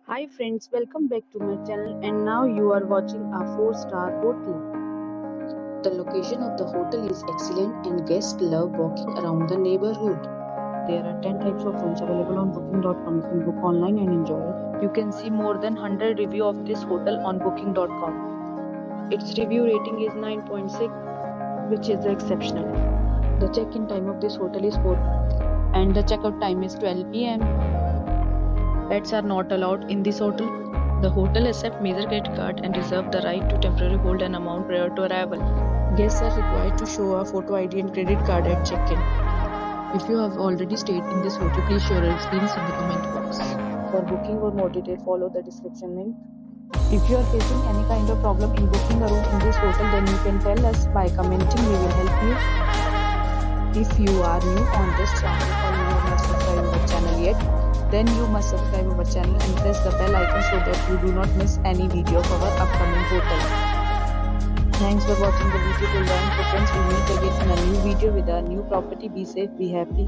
Hi friends, welcome back to my channel and now you are watching a 4-star hotel. The location of the hotel is excellent and guests love walking around the neighborhood. There are 10 types of rooms available on booking.com. You can book online and enjoy it. You can see more than 100 reviews of this hotel on booking.com. Its review rating is 9.6, which is exceptional. The check-in time of this hotel is 4 and the checkout time is 12 p.m. Pets are not allowed in this hotel. The hotel accepts major credit card and reserves the right to temporarily hold an amount prior to arrival. Guests are required to show a photo ID and credit card at check-in. If you have already stayed in this hotel, please share your experience in the comment box. For booking or more details, follow the description link. If you are facing any kind of problem in booking a room in this hotel, then you can tell us by commenting. We will help you. If you are new on this channel or you have not subscribed our channel yet, then you must subscribe our channel and press the bell icon so that you do not miss any video of our upcoming hotel. Thanks for watching the video till the end. Friends, we'll meet again in a new video with a new property. Be safe, be happy.